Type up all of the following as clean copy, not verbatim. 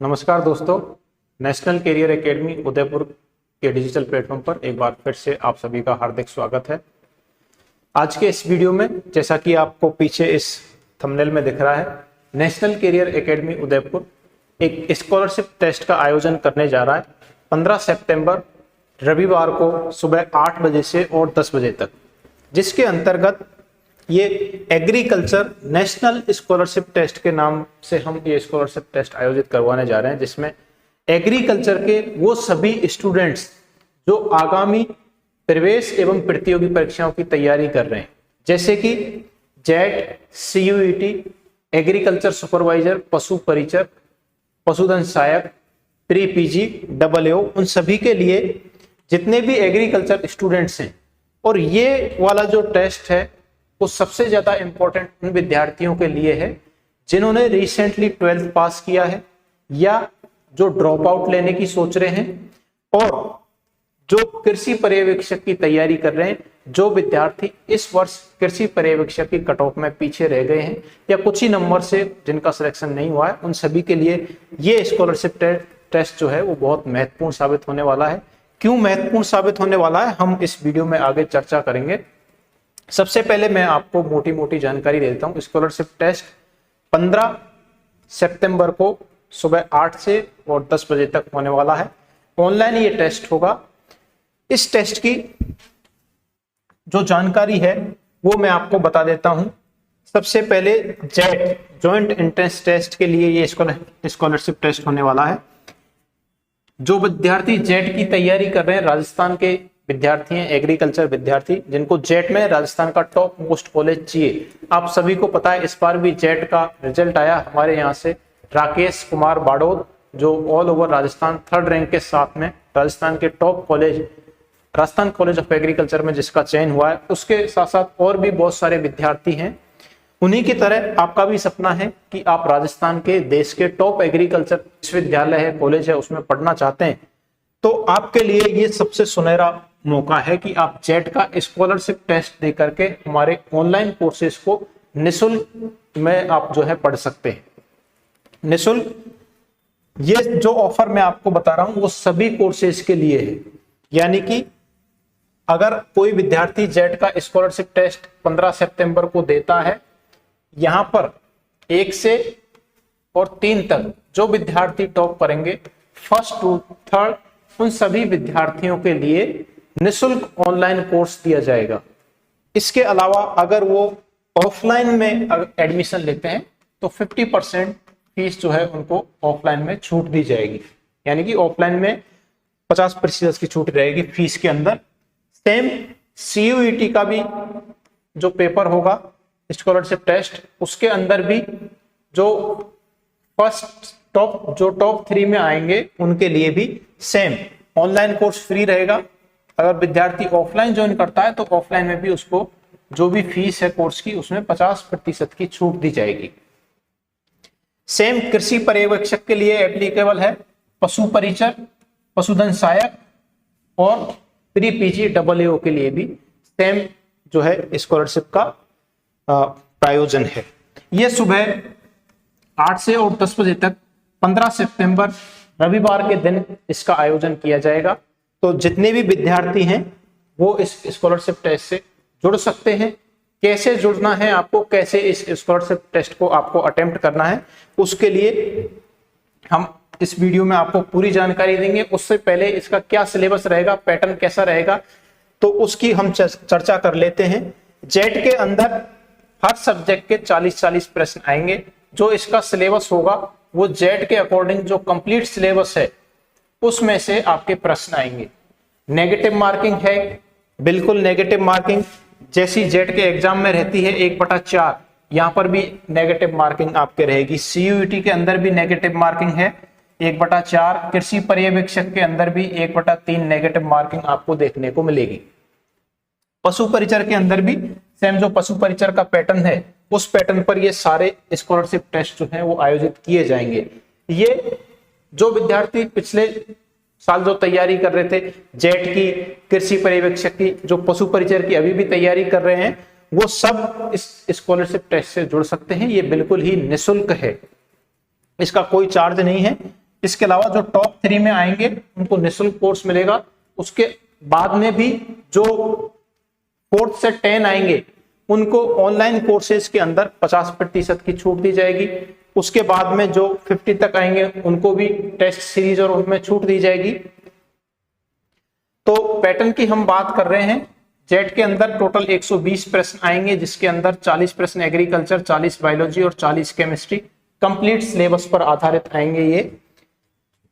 नमस्कार दोस्तों, national career academy Udaipur के डिजिटल प्लेटफॉर्म पर एक बार फिर से आप सभी का हार्दिक स्वागत है। आज के इस वीडियो में जैसा कि आपको पीछे इस थंबनेल में दिख रहा है, नेशनल कैरियर एकेडमी उदयपुर एक स्कॉलरशिप टेस्ट का आयोजन करने जा रहा है 15 सितंबर रविवार को सुबह 8 बजे से और 10 बजे तक, जिसके अंतर्गत ये एग्रीकल्चर नेशनल स्कॉलरशिप टेस्ट के नाम से हम ये स्कॉलरशिप टेस्ट आयोजित करवाने जा रहे हैं, जिसमें एग्रीकल्चर के वो सभी स्टूडेंट्स जो आगामी प्रवेश एवं प्रतियोगी परीक्षाओं की तैयारी कर रहे हैं, जैसे कि जेट, सीयूईटी, एग्रीकल्चर सुपरवाइजर, पशु परिचर, पशुधन सहायक, प्री पीजी, AAO, उन सभी के लिए जितने भी एग्रीकल्चर स्टूडेंट्स हैं। और ये वाला जो टेस्ट है वो सबसे ज्यादा इंपॉर्टेंट उन विद्यार्थियों के लिए है जिन्होंने रिसेंटली 12th पास किया है या जो ड्रॉप आउट लेने की सोच रहे हैं, और जो कृषि पर्यवेक्षक की तैयारी कर रहे हैं, जो विद्यार्थी इस वर्ष कृषि पर्यवेक्षक की कट ऑफ में पीछे रह गए हैं या कुछ ही नंबर से जिनका सिलेक्शन नहीं हुआ है, उन सभी के लिए ये स्कॉलरशिप टेस्ट जो है वो बहुत महत्वपूर्ण साबित होने वाला है। क्यों महत्वपूर्ण साबित होने वाला है, हम इस वीडियो में आगे चर्चा करेंगे। सबसे पहले मैं आपको मोटी मोटी जानकारी दे देता हूं। स्कॉलरशिप टेस्ट 15 सितंबर को सुबह 8 से और 10 बजे तक होने वाला है। ऑनलाइन ये टेस्ट होगा। इस टेस्ट की जो जानकारी है वो मैं आपको बता देता हूं। सबसे पहले जेट, जॉइंट एंट्रेंस टेस्ट के लिए ये स्कॉलरशिप टेस्ट होने वाला है। जो विद्यार्थी जेट की तैयारी कर रहे हैं, राजस्थान के विद्यार्थी हैं, एग्रीकल्चर विद्यार्थी, जिनको जेट में राजस्थान का टॉप मोस्ट कॉलेज चाहिए। आप सभी को पता है इस बार भी जेट का रिजल्ट आया हमारे यहाँ से। राकेश कुमार बाड़ोद, जो all over Rajasthan 3rd rank के साथ में राजस्थान के top college Rajasthan college of agriculture में जिसका चयन हुआ है, उसके साथ साथ और भी बहुत सारे विद्यार्थी हैं। उन्हीं की तरह आपका भी सपना है कि आप राजस्थान के देश के टॉप एग्रीकल्चर विश्वविद्यालय है, कॉलेज है, उसमें पढ़ना चाहते हैं, तो आपके लिए ये सबसे सुनहरा मौका है कि आप जेट का स्कॉलरशिप टेस्ट दे करके हमारे ऑनलाइन कोर्सेज को निःशुल्क में आप जो है पढ़ सकते हैं। निःशुल्क ये जो ऑफर मैं आपको बता रहा हूं वो सभी कोर्सेज के लिए है। यानी कि अगर कोई विद्यार्थी जेट का स्कॉलरशिप टेस्ट 15 सितंबर को देता है, यहां पर 1 से और 3 तक जो विद्यार्थी टॉप करेंगे, 1st to 3rd, उन सभी विद्यार्थियों के लिए निःशुल्क ऑनलाइन कोर्स दिया जाएगा। इसके अलावा अगर वो ऑफलाइन में एडमिशन लेते हैं तो 50% फीस जो है उनको ऑफलाइन में छूट दी जाएगी। यानी कि ऑफलाइन में 50% की छूट रहेगी फीस के अंदर। सेम सीयूईटी का भी जो पेपर होगा, स्कॉलरशिप टेस्ट, उसके अंदर भी जो टॉप 3 में आएंगे उनके लिए भी सेम ऑनलाइन कोर्स फ्री रहेगा। अगर विद्यार्थी ऑफलाइन ज्वाइन करता है तो ऑफलाइन में भी उसको जो भी फीस है कोर्स की, उसमें 50% की छूट दी जाएगी। सेम कृषि पर्यवेक्षक के लिए एप्लीकेबल है, पशु परिचर, पशुधन सहायक और प्री पीजी AAO के लिए भी सेम जो है स्कॉलरशिप का प्रायोजन है। यह सुबह 8 से और 10 बजे तक 15 सितंबर रविवार के दिन इसका आयोजन किया जाएगा। तो जितने भी विद्यार्थी हैं वो इस स्कॉलरशिप टेस्ट से जुड़ सकते हैं। कैसे जुड़ना है आपको, कैसे इस स्कॉलरशिप टेस्ट को आपको अटेम्प्ट करना है, उसके लिए हम इस वीडियो में आपको पूरी जानकारी देंगे। उससे पहले इसका क्या सिलेबस रहेगा, पैटर्न कैसा रहेगा, तो उसकी हम चर्चा कर लेते हैं। जेट के अंदर हर सब्जेक्ट के 40-40 प्रश्न आएंगे। जो इसका सिलेबस होगा वो जेट के अकॉर्डिंग जो कंप्लीट सिलेबस है उसमें से आपके प्रश्न आएंगे। नेगेटिव मार्किंग है, बिल्कुल नेगेटिव मार्किंग जैसी जेट के एग्जाम में रहती है 1/4, यहां पर भी नेगेटिव मार्किंग आपके रहेगी। सीयूईटी के अंदर भी नेगेटिव मार्किंग है 1/4। कृषि पर्यवेक्षक के अंदर भी 1/3 नेगेटिव मार्किंग आपको देखने को मिलेगी। पशु परिचर के अंदर भी सेम जो पशु परिचर का पैटर्न है उस पैटर्न पर ये सारे स्कॉलरशिप टेस्ट जो है वो आयोजित किए जाएंगे। ये जो विद्यार्थी पिछले साल जो तैयारी कर रहे थे जेट की, कृषि पर्यवेक्षक की, जो पशु परिचर की अभी भी तैयारी कर रहे हैं, वो सब इस स्कॉलरशिप टेस्ट से जुड़ सकते हैं। ये बिल्कुल ही निःशुल्क है, इसका कोई चार्ज नहीं है। इसके अलावा जो टॉप 3 में आएंगे उनको निःशुल्क कोर्स मिलेगा। उसके बाद में भी जो 4th से 10 आएंगे उनको ऑनलाइन कोर्सेज के अंदर 50% की छूट दी जाएगी। उसके बाद में जो 50 तक आएंगे उनको भी टेस्ट सीरीज और उनमें छूट दी जाएगी। तो पैटर्न की हम बात कर रहे हैं, जेट के अंदर टोटल 120 प्रश्न आएंगे, जिसके अंदर 40 प्रश्न एग्रीकल्चर, 40 बायोलॉजी और 40 केमिस्ट्री कंप्लीट सिलेबस पर आधारित आएंगे ये,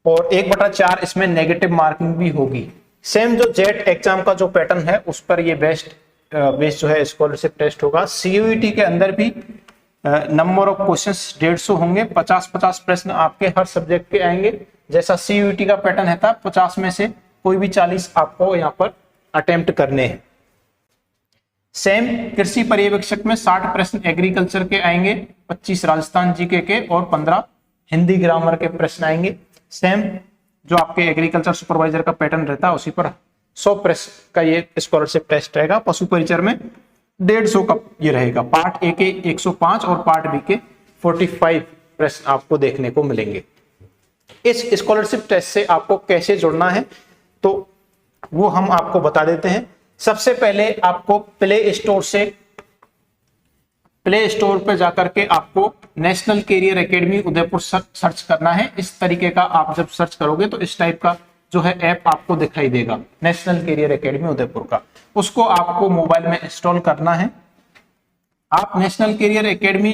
और 1/4 इसमें नेगेटिव मार्किंग भी होगी। सेम जो जेट एग्जाम का जो पैटर्न है उस पर ये बेस्ट जो है स्कॉलरशिप टेस्ट होगा। सीयूईटी के अंदर भी नंबर ऑफ क्वेश्चंस 150 होंगे, 50-50 प्रश्न आपके हर सब्जेक्ट के आएंगे। जैसा सीयूईटी का पैटर्न है था, 50 में से कोई भी 40 आपको यहाँ पर अटेम्प्ट करने हैं। सेम कृषि पर्यवेक्षक में 60 प्रश्न एग्रीकल्चर के आएंगे, 25 राजस्थान जीके के और 15 हिंदी ग्रामर के प्रश्न आएंगे। सेम जो आपके एग्रीकल्चर सुपरवाइजर का पैटर्न रहता है उसी पर 100 प्रश्न का ये स्कॉलरशिप टेस्ट रहेगा। पशु परिचर में 150 का ये रहेगा। पार्ट ए के 105 और पार्ट बी के 45 प्रश्न आपको देखने को मिलेंगे। इस स्कॉलरशिप टेस्ट से आपको कैसे जुड़ना है तो वो हम आपको बता देते हैं। सबसे पहले आपको प्ले स्टोर पे जाकर के आपको national career academy Udaipur search करना है। इस तरीके का आप जब सर्च करोगे तो इस टाइप का जो है ऐप आपको दिखाई देगा, नेशनल कैरियर एकेडमी उदयपुर का। उसको आपको मोबाइल में इंस्टॉल करना है। आप नेशनल कैरियर एकेडमी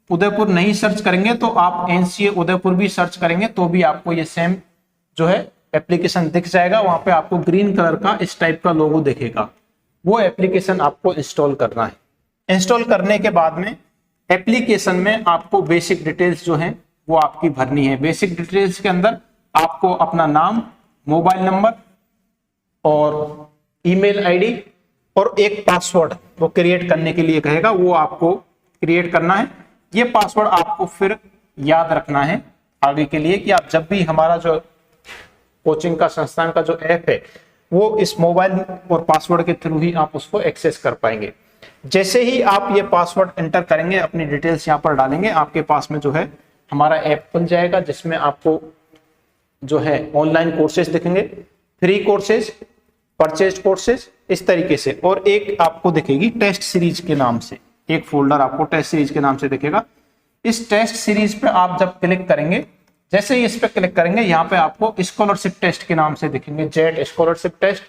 उदयपुर नहीं सर्च करेंगे तो आप एनसीए उदयपुर भी सर्च करेंगे तो भी आपको ये सेम जो है एप्लीकेशन दिख जाएगा। वहां पे आपको ग्रीन कलर का इस टाइप का लोगो दिखेगा, वो एप्लीकेशन आपको इंस्टॉल करना है। इंस्टॉल करने के बाद में एप्लीकेशन में आपको बेसिक डिटेल्स जो है वो आपकी भरनी है। बेसिक डिटेल्स के अंदर आपको अपना नाम, मोबाइल नंबर और ईमेल आईडी और एक पासवर्ड वो क्रिएट करने के लिए कहेगा, वो आपको क्रिएट करना है। ये पासवर्ड आपको फिर याद रखना है आगे के लिए कि आप जब भी हमारा जो कोचिंग का संस्थान का जो ऐप है वो इस मोबाइल और पासवर्ड के थ्रू ही आप उसको एक्सेस कर पाएंगे। जैसे ही आप ये पासवर्ड एंटर करेंगे, अपनी डिटेल्स यहाँ पर डालेंगे, आपके पास में जो है हमारा ऐप खुल जाएगा, जिसमें आपको जो है ऑनलाइन कोर्सेज दिखेंगे, फ्री कोर्सेज, परचेज कोर्सेज, इस तरीके से। और एक आपको दिखेगी टेस्ट सीरीज के नाम से, एक फोल्डर आपको टेस्ट सीरीज के नाम से दिखेगा। इस टेस्ट सीरीज पे आप जब क्लिक करेंगे, जैसे ही इस पे क्लिक करेंगे, यहाँ पे आपको स्कॉलरशिप टेस्ट के नाम से दिखेंगे, JET scholarship test,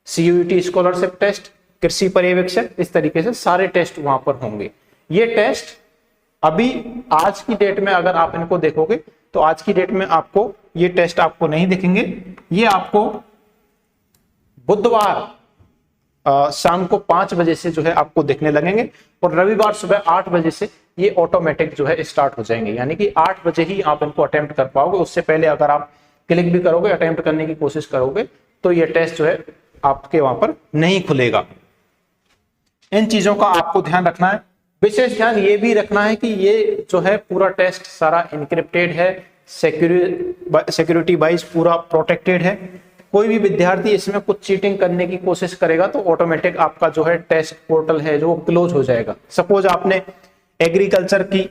CUET scholarship test, कृषि पर्यवेक्षक, इस तरीके से सारे टेस्ट वहां पर होंगे। ये टेस्ट अभी आज की डेट में अगर आप इनको देखोगे तो आज की डेट में आपको ये टेस्ट आपको नहीं दिखेंगे। ये आपको बुधवार शाम को 5 बजे से जो है आपको दिखने लगेंगे और रविवार सुबह 8 बजे से ये ऑटोमेटिक जो है स्टार्ट हो जाएंगे। यानी कि 8 बजे ही आप इनको अटेम्प्ट कर पाओगे। उससे पहले अगर आप क्लिक भी करोगे, अटेम्प्ट करने की कोशिश करोगे तो ये टेस्ट जो है आपके वहां पर नहीं खुलेगा। इन चीजों का आपको ध्यान रखना है। विशेष ध्यान ये भी रखना है कि ये जो है पूरा टेस्ट सारा इनक्रिप्टेड है, सिक्योरिटी वाइज पूरा प्रोटेक्टेड है। कोई भी विद्यार्थी इसमें कुछ चीटिंग करने की कोशिश करेगा तो ऑटोमेटिक आपका जो है टेस्ट पोर्टल है जो क्लोज हो जाएगा। सपोज आपने एग्रीकल्चर की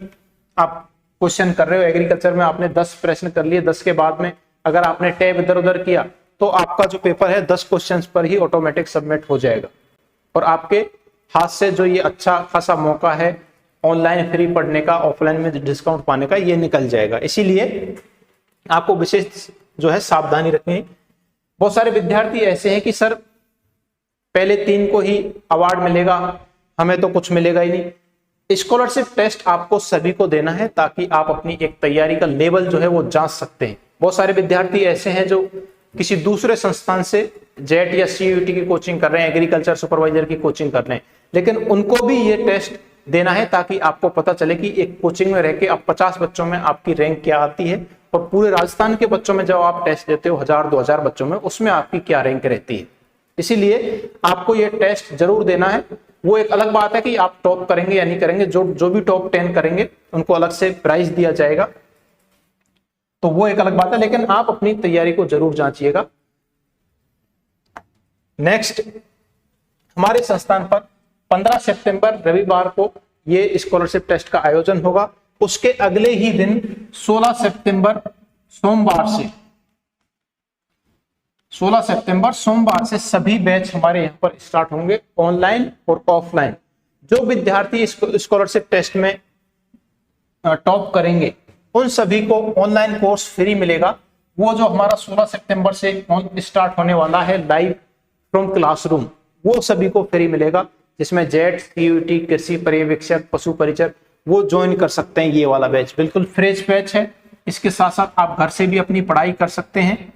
आप क्वेश्चन कर रहे हो, एग्रीकल्चर में आपने 10 प्रश्न कर लिए, 10 के बाद में अगर आपने टैब इधर उधर किया तो आपका जो पेपर है 10 क्वेश्चंस पर ही ऑटोमेटिक सबमिट हो जाएगा और आपके हाथ से जो ये अच्छा खासा मौका है ऑनलाइन फ्री पढ़ने का, ऑफलाइन में डिस्काउंट पाने का, ये निकल जाएगा। इसीलिए आपको विशेष जो है सावधानी रखनी है। बहुत सारे विद्यार्थी ऐसे हैं कि सर पहले 3 को ही अवार्ड मिलेगा, हमें तो कुछ मिलेगा ही नहीं। स्कॉलरशिप टेस्ट आपको सभी को देना है ताकि आप अपनी एक तैयारी का लेवल जो है वो जांच सकते हैं। बहुत सारे विद्यार्थी ऐसे हैं जो किसी दूसरे संस्थान से जेट या सीयूईटी की कोचिंग कर रहे हैं, एग्रीकल्चर सुपरवाइजर की कोचिंग कर रहे हैं, लेकिन उनको भी ये टेस्ट देना है ताकि आपको पता चले कि एक कोचिंग में रह के अब 50 बच्चों में आपकी रैंक क्या आती है और पूरे राजस्थान के बच्चों में जब आप टेस्ट देते हो 1000-2000 बच्चों में, उसमें आपकी क्या रैंक रहती है। इसीलिए आपको ये टेस्ट जरूर देना है। वो एक अलग बात है कि आप टॉप करेंगे या नहीं करेंगे, जो भी टॉप 10 करेंगे उनको अलग से प्राइज दिया जाएगा, तो वो एक अलग बात है, लेकिन आप अपनी तैयारी को जरूर जांचिएगा। नेक्स्ट, हमारे संस्थान पर 15 सितंबर रविवार को ये स्कॉलरशिप टेस्ट का आयोजन होगा। उसके अगले ही दिन 16 सोमवार से 16 सितंबर सोमवार से सभी बैच हमारे यहाँ पर स्टार्ट होंगे, ऑनलाइन और ऑफलाइन। जो विद्यार्थी स्कॉलरशिप टेस्ट में टॉप करेंगे उन सभी को ऑनलाइन कोर्स फ्री मिलेगा। वो जो हमारा 16 सितंबर से स्टार्ट होने वाला है लाइव फ्रॉम क्लासरूम, वो सभी को फ्री मिलेगा, जिसमें जेट, सीयूटी, कृषि पर्यवेक्षक, पशु परिचर वो ज्वाइन कर सकते हैं। ये वाला बैच बिल्कुल फ्रेश बैच है। इसके साथ साथ आप घर से भी अपनी पढ़ाई कर सकते हैं।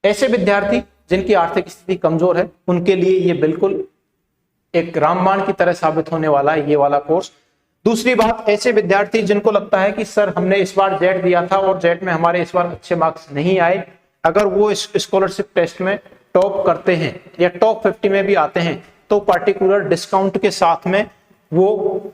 ऐसे विद्यार्थी जिनकी आर्थिक स्थिति कमजोर है उनके लिए ये बिल्कुल एक रामबाण की तरह साबित होने वाला है ये वाला कोर्स। दूसरी बात, ऐसे विद्यार्थी जिनको लगता है कि सर हमने इस बार जेट दिया था और जेट में हमारे इस बार अच्छे मार्क्स नहीं आए, अगर वो इस स्कॉलरशिप टेस्ट में टॉप करते हैं या टॉप 50 में भी आते हैं तो पार्टिकुलर डिस्काउंट के साथ में वो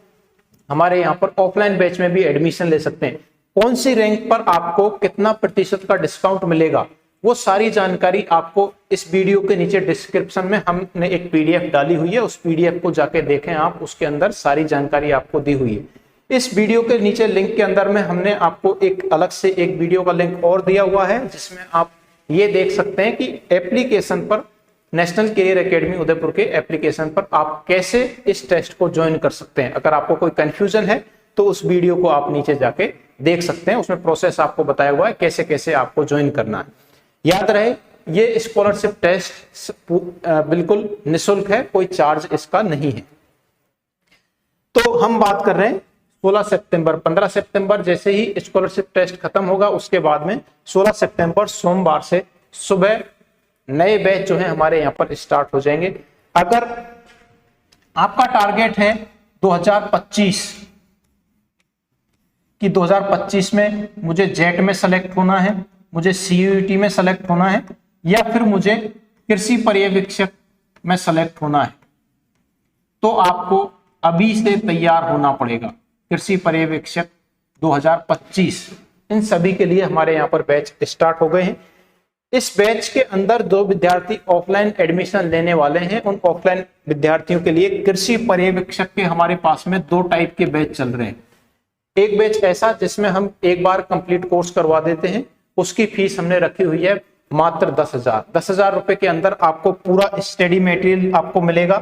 हमारे यहाँ पर ऑफलाइन बैच में भी एडमिशन ले सकते हैं। कौन सी रैंक पर आपको कितना प्रतिशत का डिस्काउंट मिलेगा, वो सारी जानकारी आपको इस वीडियो के नीचे डिस्क्रिप्शन में हमने एक पीडीएफ डाली हुई है, उस पीडीएफ को जाके देखें आप, उसके अंदर सारी जानकारी आपको दी हुई है। इस वीडियो के नीचे लिंक के अंदर में हमने आपको एक अलग से एक वीडियो का लिंक और दिया हुआ है, जिसमें आप ये देख सकते हैं कि एप्लीकेशन पर, नेशनल कैरियर एकेडमी उदयपुर के एप्लीकेशन पर आप कैसे इस टेस्ट को ज्वाइन कर सकते हैं। अगर आपको कोई कंफ्यूजन है तो उस वीडियो को आप नीचे जाके देख सकते हैं, उसमें प्रोसेस आपको बताया हुआ है कैसे कैसे आपको ज्वाइन करना है। याद रहे ये स्कॉलरशिप टेस्ट बिल्कुल निःशुल्क है, कोई चार्ज इसका नहीं है। तो हम बात कर रहे हैं 16 सितंबर, 15 सितंबर जैसे ही स्कॉलरशिप टेस्ट खत्म होगा उसके बाद में 16 सितंबर सोमवार से सुबह नए बैच जो है हमारे यहाँ पर स्टार्ट हो जाएंगे। अगर आपका टारगेट है 2025 कि 2025 में मुझे जेट में सेलेक्ट होना है, मुझे सीयूईटी में सेलेक्ट होना है या फिर मुझे कृषि पर्यवेक्षक में सेलेक्ट होना है, तो आपको अभी से तैयार होना पड़ेगा। कृषि पर्यवेक्षक 2025 इन सभी के लिए हमारे यहाँ पर बैच स्टार्ट हो गए हैं। इस बैच के अंदर जो विद्यार्थी ऑफलाइन एडमिशन लेने वाले हैं उन ऑफलाइन विद्यार्थियों के लिए कृषि पर्यवेक्षक के हमारे पास में 2 टाइप के बैच चल रहे हैं। एक बैच ऐसा जिसमें हम एक बार कंप्लीट कोर्स करवा देते हैं, उसकी फीस हमने रखी हुई है मात्र 10,000 रुपए के अंदर आपको पूरा स्टडी मटेरियल आपको मिलेगा।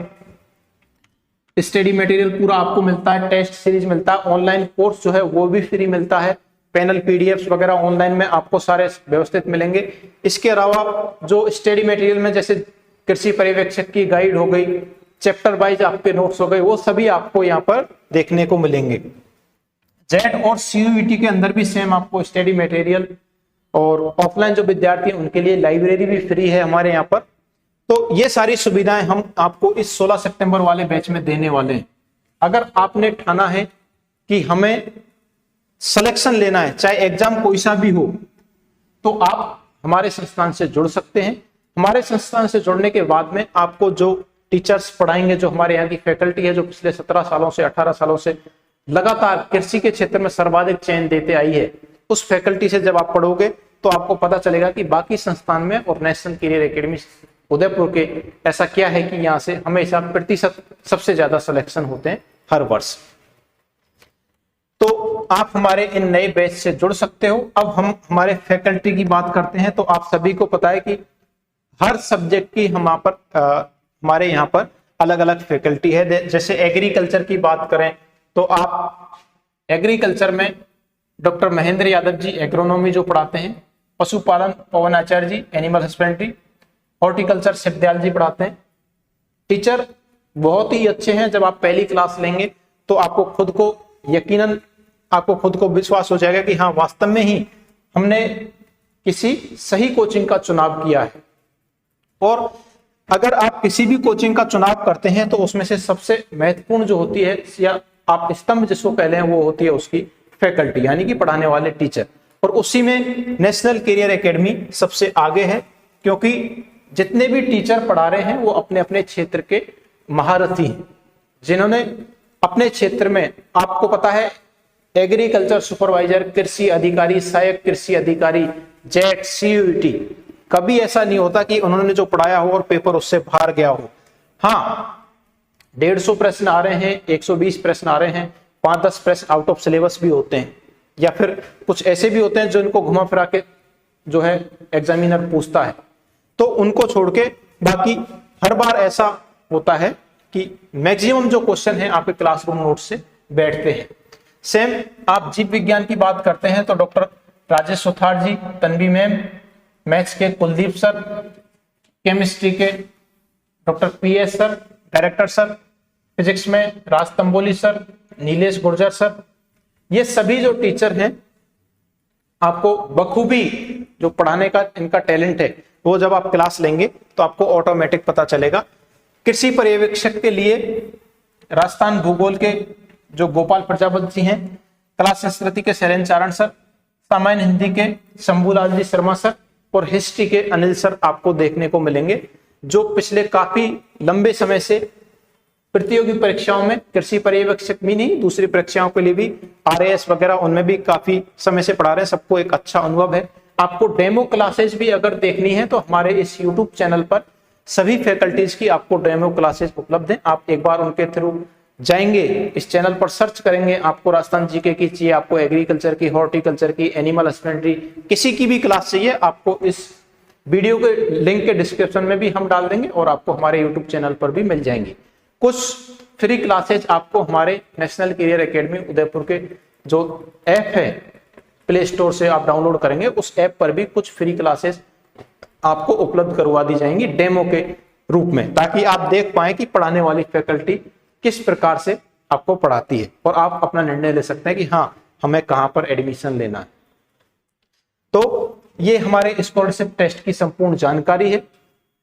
स्टडी मटेरियल पूरा आपको मिलता है, टेस्ट सीरीज मिलता है, ऑनलाइन कोर्स जो है वो भी फ्री मिलता है, पैनल पीडीएफ्स वगैरह ऑनलाइन में आपको सारे व्यवस्थित मिलेंगे। इसके अलावा जो स्टडी मटेरियल में जैसे कृषि पर्यवेक्षक की गाइड हो गई, चैप्टर वाइज आपके नोट्स हो गए, वो सभी आपको यहाँ पर देखने को मिलेंगे। जेट और सीयूईटी के अंदर भी सेम आपको स्टडी मटेरियल, और ऑफलाइन जो विद्यार्थी हैं उनके लिए लाइब्रेरी भी फ्री है हमारे यहाँ पर। तो ये सारी सुविधाएं हम आपको इस 16 सितंबर वाले बैच में देने वाले हैं। अगर आपने ठाना है कि हमें सिलेक्शन लेना है, चाहे एग्जाम कोई सा भी हो, तो आप हमारे संस्थान से जुड़ सकते हैं। हमारे संस्थान से जुड़ने के बाद में आपको जो टीचर्स पढ़ाएंगे, जो हमारे यहाँ की फैकल्टी है, जो पिछले 17 सालों से 18 सालों से लगातार कृषि के क्षेत्र में सर्वाधिक चयन देते आई है, उस फैकल्टी से जब आप पढ़ोगे तो आपको पता चलेगा कि बाकी संस्थान में और नेशनल कैरियर एकेडमी उदयपुर के ऐसा क्या है कि यहाँ से हमेशा प्रतिशत सबसे ज्यादा सिलेक्शन होते हैं हर वर्ष। तो आप हमारे इन नए बैच से जुड़ सकते हो। अब हम हमारे फैकल्टी की बात करते हैं, तो आप सभी को पता है कि हर सब्जेक्ट की हमारे यहाँ पर अलग अलग फैकल्टी है। जैसे एग्रीकल्चर की बात करें तो आप एग्रीकल्चर में डॉक्टर महेंद्र यादव जी एग्रोनॉमी जो पढ़ाते हैं, पशुपालन पवन आचार्य जी एनिमल हस्बेंड्री, हॉर्टिकल्चर शिवदयाल जी पढ़ाते हैं। टीचर बहुत ही अच्छे हैं। जब आप पहली क्लास लेंगे तो आपको खुद को यकीनन आपको खुद को विश्वास हो जाएगा कि हाँ, वास्तव में ही हमने किसी सही कोचिंग का चुनाव किया है। और अगर आप किसी भी कोचिंग का चुनाव करते हैं तो उसमें से सबसे महत्वपूर्ण जो होती है, या आप स्तंभ जिसको कह रहे हैं, वो होती है उसकी फैकल्टी, यानी कि पढ़ाने वाले टीचर। और उसी में नेशनल कैरियर एकेडमी सबसे आगे है, क्योंकि जितने भी टीचर पढ़ा रहे हैं वो अपने अपने क्षेत्र के महारथी हैं, जिन्होंने अपने क्षेत्र में, आपको पता है, एग्रीकल्चर सुपरवाइजर, कृषि अधिकारी, सहायक कृषि अधिकारी, जेट, सीयूईटी, कभी ऐसा नहीं होता कि उन्होंने जो पढ़ाया हो और पेपर उससे बाहर गया हो। हाँ, 150 प्रश्न आ रहे हैं, 120 प्रश्न आ रहे हैं, 5-10 प्रश्न आउट ऑफ सिलेबस भी होते हैं। या फिर कुछ ऐसे भी होते हैं जो इनको घुमा फिरा के जो है एग्जामिनर पूछता है, तो उनको छोड़ के बाकी हर बार ऐसा होता है कि मैक्सिमम जो क्वेश्चन है आपके क्लासरूम नोट से बैठते हैं। सेम आप जीव विज्ञान की बात करते हैं तो डॉक्टर राजेश सुथार जी, तन्वी मैम, मैथ्स के कुलदीप सर, केमिस्ट्री के doctor PS sir, director sir, physics में राज तंबोली सर, नीलेश गुर्जर सर, ये सभी जो टीचर हैं आपको बखूबी जो पढ़ाने का इनका टैलेंट है वो जब आप क्लास लेंगे तो आपको ऑटोमेटिक पता चलेगा। कृषि पर्यवेक्षक के लिए राजस्थान भूगोल के जो गोपाल प्रजापति जी हैं, कला संस्कृति के शैलेंद्र चारण सर, सामान्य हिंदी के शंभूलाल जी शर्मा सर और हिस्ट्री के अनिल सर आपको देखने को मिलेंगे, जो पिछले काफी लंबे समय से प्रतियोगी परीक्षाओं में कृषि पर्यवेक्षक भी नहीं, दूसरी परीक्षाओं के लिए भी RAS वगैरह उनमें भी काफी समय से पढ़ा रहे हैं। सबको एक अच्छा अनुभव है। आपको डेमो क्लासेस भी अगर देखनी है तो हमारे इस YouTube चैनल पर सभी फैकल्टीज की आपको डेमो क्लासेस उपलब्ध हैं। आप एक बार उनके थ्रू जाएंगे, इस चैनल पर सर्च करेंगे, आपको राजस्थान जीके की चाहिए, आपको एग्रीकल्चर की, हॉर्टिकल्चर की, एनिमल हस्बेंड्री, किसी की भी क्लास चाहिए, आपको इस वीडियो के लिंक के डिस्क्रिप्शन में भी हम डाल देंगे और आपको हमारे यूट्यूब चैनल पर भी मिल जाएंगी। कुछ फ्री क्लासेज आपको हमारे नेशनल कैरियर एकेडमी उदयपुर के जो ऐप है प्ले स्टोर से आप डाउनलोड करेंगे, उस ऐप पर भी कुछ फ्री क्लासेस आपको उपलब्ध करवा दी जाएंगी डेमो के रूप में, ताकि आप देख पाए कि पढ़ाने वाली फैकल्टी किस प्रकार से आपको पढ़ाती है और आप अपना निर्णय ले सकते हैं कि हाँ हमें कहां पर एडमिशन लेना है। तो ये हमारे स्कॉलरशिप टेस्ट की संपूर्ण जानकारी है।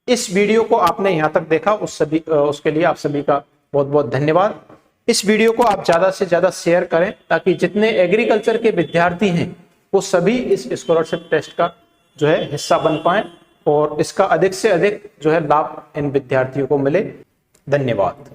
इस वीडियो को आपने यहां तक देखा उसके लिए आप सभी का बहुत बहुत धन्यवाद। इस वीडियो को आप ज्यादा से ज्यादा शेयर करें ताकि जितने एग्रीकल्चर के विद्यार्थी हैं वो सभी इस स्कॉलरशिप टेस्ट का जो है हिस्सा बन पाए और इसका अधिक से अधिक जो है लाभ इन विद्यार्थियों को मिले। धन्यवाद।